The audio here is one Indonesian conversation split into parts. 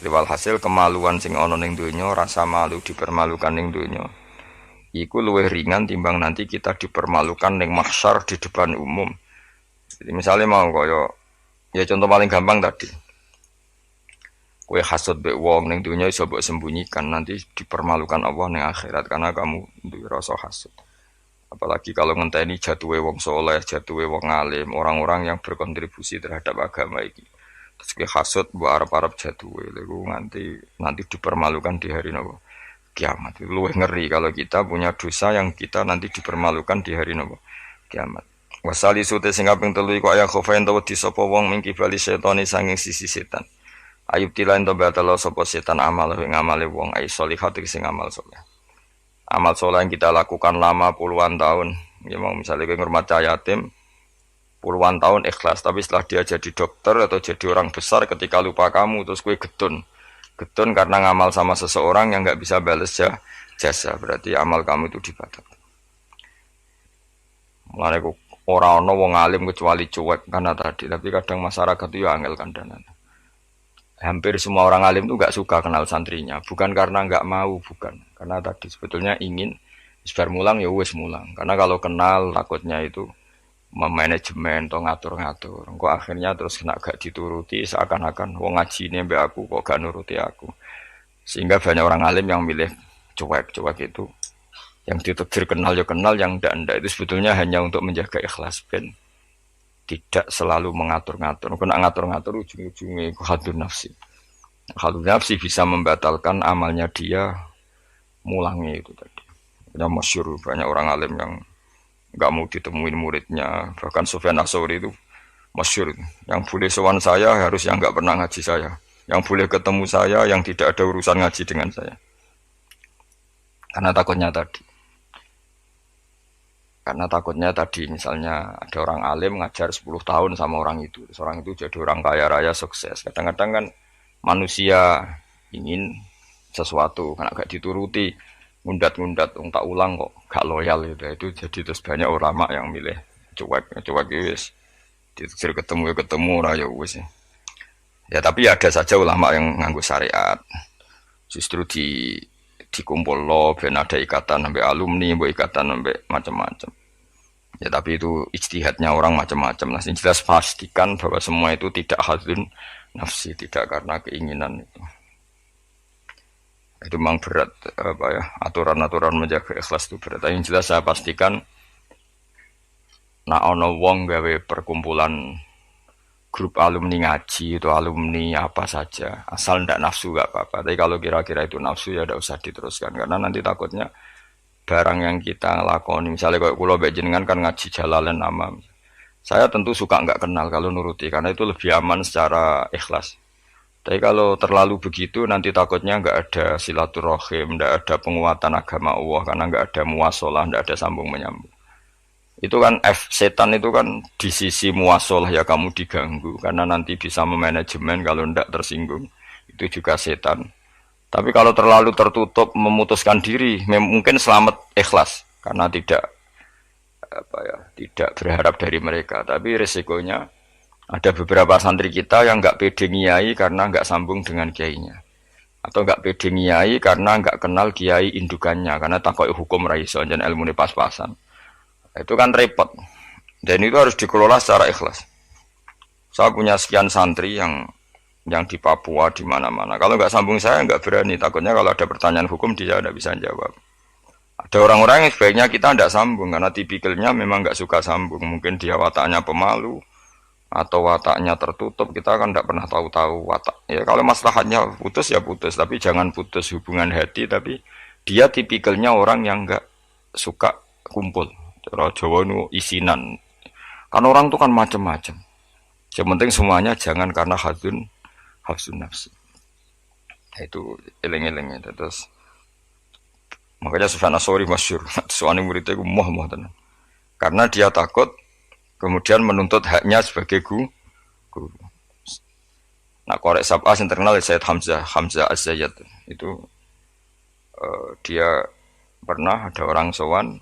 Jadi walhasil kemaluan sing ana ning donya, rasa malu dipermalukan ning donya, iku luwih ringan timbang nanti kita dipermalukan ning mahsyar di depan umum. Jadi misalnya mau kaya ya contoh paling gampang tadi. Kowe hasud mbek wong ning donya iso mbok sembunyikan, nanti dipermalukan Allah ning akhirat karena kamu duwe rasa hasud. Apalagi kalau ngenteni jatuhe wong soleh, jatuhe wong alim, orang-orang yang berkontribusi terhadap agama iki. Terus kowe hasud mbok arep-arep jatuhe, lha nanti dipermalukan di hari nopo? Kiamat. Itu luwih ngeri kalau kita punya dosa yang kita nanti dipermalukan di hari nopo? Kiamat. Wasali sute sing kaping 3 iku aya khofain to wedi sapa wong mingki bali setane sanging sisi setan. Ayub tilain to batalo sapa setan amal ing amale wong ai sholihat sing amal saleh. Amal saleh yang kita lakukan lama puluhan tahun. Ya mau misalnya kowe ngurmat yatim puluhan tahun ikhlas, tapi setelah dia jadi dokter atau jadi orang besar ketika lupa kamu terus kowe getun karena ngamal sama seseorang yang nggak bisa balas jasa, berarti amal kamu itu dibatalkan. Mulane kok ora ana wong alim kecuali cuek karena tadi, tapi kadang masyarakat itu ya angel kandanan. Hampir semua orang alim itu nggak suka kenal santrinya, bukan karena nggak mau, bukan karena tadi sebetulnya ingin sebar mulang ya wes mulang, karena kalau kenal takutnya itu memanajemen atau ngatur-ngatur. Engko akhirnya terus kena gak dituruti seakan-akan wong ngaji ini mbak aku kok gak nuruti aku. Sehingga banyak orang alim yang milih cuek-cuek itu. Yang ditakdir kenal ya kenal, yang ndak itu sebetulnya hanya untuk menjaga ikhlas ben tidak selalu mengatur-ngatur. Kena ngatur-ngatur ujung-ujungnya hadun nafsi. Hadun nafsi bisa membatalkan amalnya dia mulangnya itu tadi. Yang masyhur banyak orang alim yang nggak mau ditemuin muridnya, bahkan Sufyan Ats-Tsauri itu masyhur, yang boleh sowan saya harus yang nggak pernah ngaji saya, yang boleh ketemu saya yang tidak ada urusan ngaji dengan saya, karena takutnya tadi misalnya ada orang alim ngajar 10 tahun sama orang itu, seorang itu jadi orang kaya raya sukses, kadang-kadang kan manusia ingin sesuatu karena gak dituruti, ngundat-ngundat tak ulang kok gak loyal itu jadi terus banyak ulama yang milih cuek wis ditetir ketemu ya ketemu ora ya wis ya, tapi ada saja ulama yang nganggo syariat justru dikumpul lo ben ada ikatan sampai alumni, mbok ikatan sampai macam-macam ya, tapi itu ijtihadnya orang macam-macam lah. Yang jelas pastikan bahwa semua itu tidak hadun nafsi, tidak karena keinginan itu memang berat apa ya, aturan-aturan menjaga ikhlas itu berat. Yang jelas saya pastikan nak ono wong gawe perkumpulan grup alumni ngaji itu alumni apa saja asal ndak nafsu gak apa-apa, tapi kalau kira-kira itu nafsu ya ndak usah diteruskan karena nanti takutnya barang yang kita lakoni misalnya kalau kula mbek jenengan kan ngaji Jalalain Amam, saya tentu suka nggak kenal kalau nuruti karena itu lebih aman secara ikhlas. Tapi kalau terlalu begitu nanti takutnya nggak ada silaturahim, nggak ada penguatan agama Allah karena nggak ada muasalah, nggak ada sambung menyambung. Itu kan setan itu kan di sisi muasalah ya kamu diganggu karena nanti bisa memanajemen kalau nggak tersinggung. Itu juga setan. Tapi kalau terlalu tertutup memutuskan diri, mungkin selamat ikhlas karena tidak tidak berharap dari mereka. Tapi resikonya ada beberapa santri kita yang nggak pede ngiyai karena nggak sambung dengan kiainya, atau nggak pede ngiyai karena nggak kenal kiai indukannya, karena takut hukum raiso dan ilmu pas-pasan. Itu kan repot, dan itu harus dikelola secara ikhlas. Saya punya sekian santri yang di Papua di mana-mana. Kalau nggak sambung saya nggak berani, takutnya kalau ada pertanyaan hukum dia tidak bisa jawab. Ada orang-orang yang sebaiknya kita tidak sambung karena tipikalnya memang nggak suka sambung. Mungkin dia wataknya pemalu atau wataknya tertutup, kita kan tidak pernah tahu-tahu watak. Ya kalau maslahatnya putus ya putus, tapi jangan putus hubungan hati. Tapi dia tipikalnya orang yang nggak suka kumpul. Cara Jawa itu isinan. Kan orang itu kan macam-macam. Yang penting semuanya jangan karena hafsun nafsi. Itu eleng-elengnya. Terus makanya Sufyan Ats-Tsauri masyhur. Soalnya muridnya itu muah tenan. Karena dia takut kemudian menuntut haknya sebagai guru. Nah, korek sab'ah yang terkenal Sayyid Hamzah Az-Zayyad itu dia pernah ada orang sowan,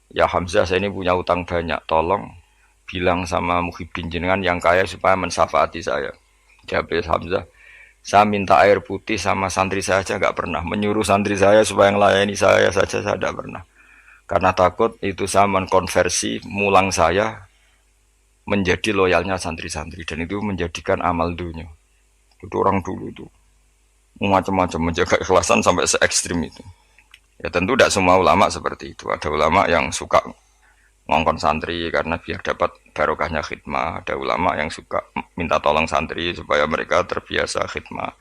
ya Hamzah saya ini punya utang banyak, tolong bilang sama Muhyiddin jenengan yang kaya supaya mensyafaati saya. Jawab Hamzah, Saya minta air putih sama santri saya aja nggak pernah. Menyuruh santri saya supaya melayani saya saja saya tidak pernah. Karena takut itu saya mengkonversi mulang saya menjadi loyalnya santri-santri dan itu menjadikan amal dunia. Itu orang dulu itu macam-macam menjaga ikhlasan sampai se ekstrim itu. Ya tentu tidak semua ulama seperti itu. Ada ulama yang suka ngongkon santri karena biar dapat barokahnya khidmah. Ada ulama yang suka minta tolong santri supaya mereka terbiasa khidmah.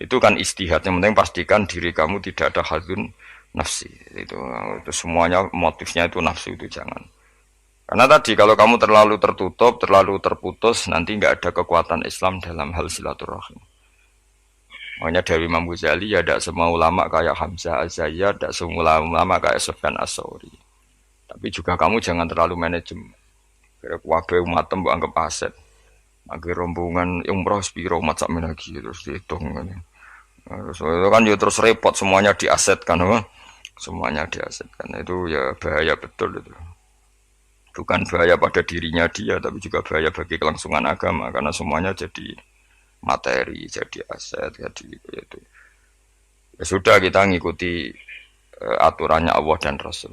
Itu kan istihad. Yang penting pastikan diri kamu tidak ada hadzun nafsi. Itu semuanya motifnya itu nafsu itu jangan. Karena tadi kalau kamu terlalu tertutup, terlalu terputus, nanti nggak ada kekuatan Islam dalam hal silaturahim. Makanya dari Imam Ghazali ya tidak semua ulama kayak Hamzah Az-Zayyad, tidak semua ulama kayak Sufyan As-Tsauri. Tapi juga kamu jangan terlalu manajemen. Kira wabe umat mbok anggap aset. Akhir rombongan umroh spiro umat sak lagi terus dihitung. Terus itu kan ya terus repot semuanya diasetkan, apa? Semuanya diasetkan. Itu ya bahaya betul itu. Bukan bahaya pada dirinya dia, tapi juga bahaya bagi kelangsungan agama karena semuanya jadi materi, jadi aset, jadi itu. Ya sudah kita ngikuti aturannya Allah dan Rasul.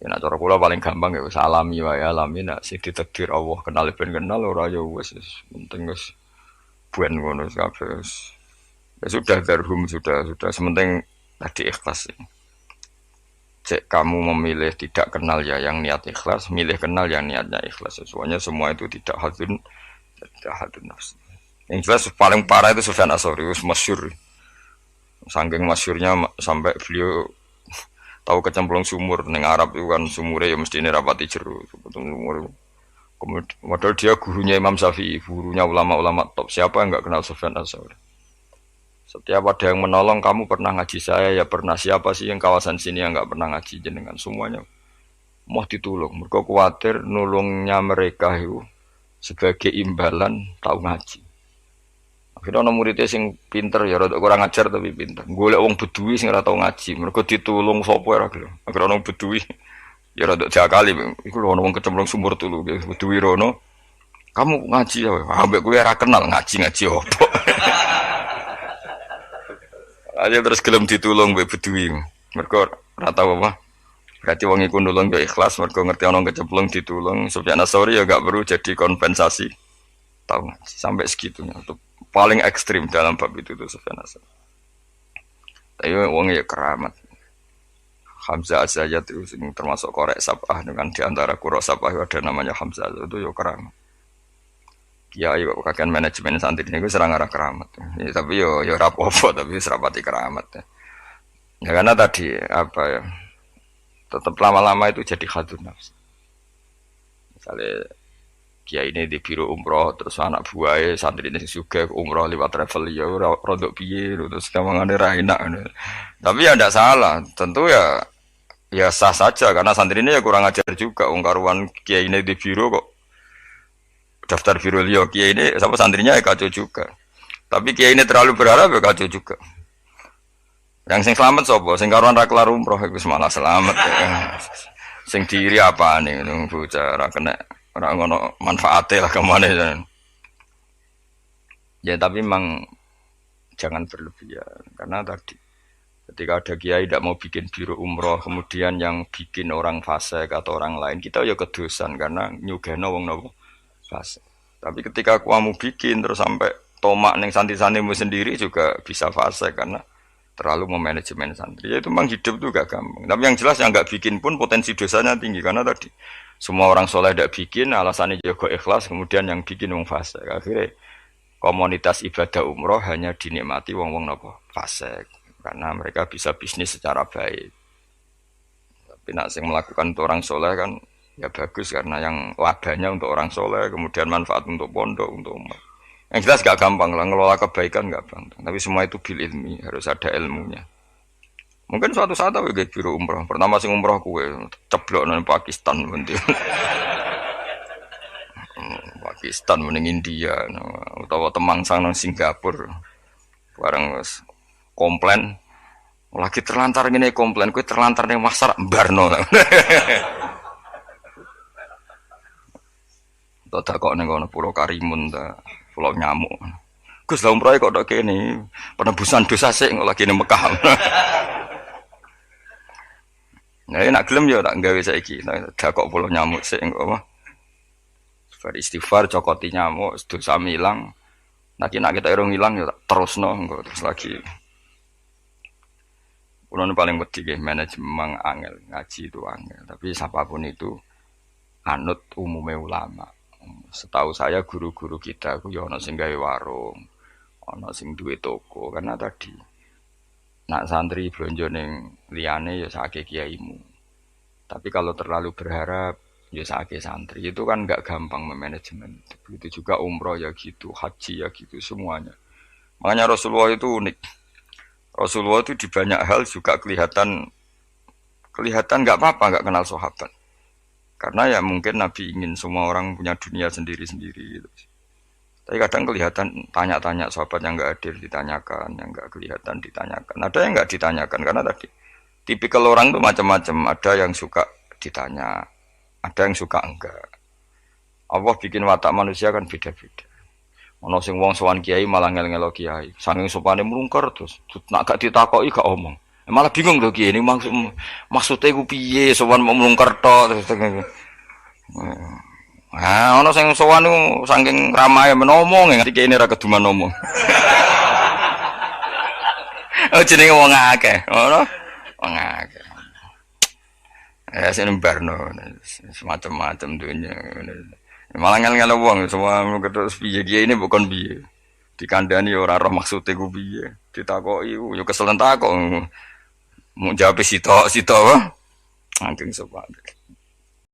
Ya nak cara kula paling gampang ya wis alami wae alami nak sing ditakdir Allah kenal ben kenal ora ya wis penting wis buen ngono kabeh. Ya sudah darhum sudah sementing tadi ikhlas. Cek kamu memilih tidak kenal ya yang niat ikhlas, milih kenal yang niatnya ikhlas. Semuanya semua itu tidak hadun nafsi. Yang jelas paling parah itu Sufyan As-Tsauri, masyhur. Saking masyhurnya sampai beliau tahu kecemplung sumur neng Arab itu kan sumurnya ya mesti ini rapati jeru. Kemudian modal dia gurunya Imam Syafi'i, gurunya ulama-ulama top. Siapa yang nggak kenal Sufyan As-Tsauri? Setiap ada yang menolong, kamu pernah ngaji saya, ya pernah. Siapa sih yang kawasan sini yang nggak pernah ngaji jenengan? Semuanya mau ditolong. Mereka khawatir nulungnya mereka itu sebagai imbalan tahu ngaji. Akhirnya orang muridnya sing pinter ya, rada kurang ajar tapi pinter. Golek wong bedui sing ora tau ngaji. Mereka ditulung sapa ora gelem. Akhirnya orang bedui ya rada jakali. Iku lho wong kecemplung sumur tulu bedui rono. Kamu ngaji ya, ambek kowe ora kenal ngaji opo. Aja terus gelem ditulung mbek bedui. Mergo ora tau apa. Berarti wong iku nulung yo ikhlas, mergo ngerti ana kecemplung ditulung. Sufyan As-Tsauri ya gak perlu jadi kompensasi. Tahu ngaji sampai segitunya. Itu paling ekstrim dalam bab itu tuh Sufyan As-Tsauri. Tapi wong ya keramat. Hamzah Az-Zayyad itu termasuk korek sabah dengan diantara qura sabah ada namanya Hamzah itu yo keramat. Kiai kok kakek manajemen santri ini gue serang arah keramat. Ya, tapi yo rapopo tapi serapati keramat. Ya karena tadi apa ya tetap lama-lama itu jadi khadun nafs. Misalnya kiai ini di biro umroh terus anak buahnya santri ini juga umroh lewat travel ya rodok piye terus kamangane ra enak. Tapi ya tidak salah, tentu ya sah saja karena santri ini ya kurang ajar juga ungkaruan kiai ini di biro kok daftar biro liya kiai ini sama santrinya ya kacau juga. Tapi kiai ini terlalu berharap ya kacau juga. Yang sing selamat sapa? Sing karuan ra kelar umroh iku malah selamat. Ya. Sing diri apa nih bocah ra kena ora ngono manfaate lah kemana. Ya tapi memang jangan berlebihan karena tadi ketika ada kiai tidak mau bikin biro umroh kemudian yang bikin orang fasik atau orang lain kita ya kedosan karena nyugeno wong nopo fase. Tapi ketika kamu bikin terus sampai tomak neng santri-santrimu sendiri juga bisa fase karena terlalu memanajemen santri. Ya itu memang hidup tuh gak gampang. Tapi yang jelas yang nggak bikin pun potensi dosanya tinggi karena tadi semua orang soleh tidak bikin alasannya juga ikhlas kemudian yang bikin wong fase. Akhirnya komunitas ibadah umroh hanya dinikmati wong-wong nopo fase karena mereka bisa bisnis secara baik. Tapi nak sing melakukan untuk orang soleh kan ya bagus karena yang labanya untuk orang soleh kemudian manfaat untuk pondok untuk umat yang jelas gak gampang lah ngelola kebaikan gak gampang tapi semua itu bil ilmi harus ada ilmunya mungkin suatu saat aku kayak biro umroh pertama sing umroh kue ceblok nang Pakistan nanti Pakistan mending India atau Temangsang nang Singapura bareng komplain lagi terlantar gini komplain kue terlantar nih masar barno tak kok neng kono Pulau Karimun ta, Pulau Nyamuk. Gus lah umroh kok tok kene. Penebusan dosa sik kok lagi ning Mekah. Nah, nak gelem ya tak gawe saiki. Dak kok pulau nyamuk sik engko apa. Beristighfar cokoti nyamuk dosa milang. Nak kita irung ilang ya tak terusno engko terus lagi. Kulo paling wedi nggih manajemen angel, ngaji itu angel. Tapi siapapun itu anut umumnya ulama. Setahu saya guru-guru kita ku ya ana sing gawe warung, ana sing duwe toko karena tadi nak santri blonjo ning liyane ya sakake kiaimu. Tapi kalau terlalu berharap ya sakake santri itu kan enggak gampang memanajemen. Begitu juga umroh ya gitu, haji ya gitu semuanya. Makanya Rasulullah itu unik. Rasulullah itu di banyak hal juga kelihatan nggak apa-apa nggak kenal sahabat. Karena ya mungkin Nabi ingin semua orang punya dunia sendiri-sendiri gitu. Tapi kadang kelihatan tanya-tanya sahabat yang nggak hadir ditanyakan, yang nggak kelihatan ditanyakan. Ada yang nggak ditanyakan karena tadi tipikal orang itu macam-macam. Ada yang suka ditanya, ada yang suka enggak. Allah bikin watak manusia kan beda-beda. Ono sing wong sowan kiai malah ngel-ngelo kiai. Saking sopane mlungker terus nak gak ditakoki gak omong. Malah bingung to kiai ini maksudnya ku piye sowan mau mlungker tok terus. Ah ono sing sowan niku saking ramahe menomong ngerti kiai ini ra keduman ngomong. Oh jenenge wong akeh, ngono. Wong akeh. Ya sing barno semacam-macam dunya. Malah ngel-ngel wong semua terus piye kiye ini bukan piye. Dikandani ora roh maksude ku piye. Ditakoki yo keselen takok. Mau jawab sitok wae. Angking sopan.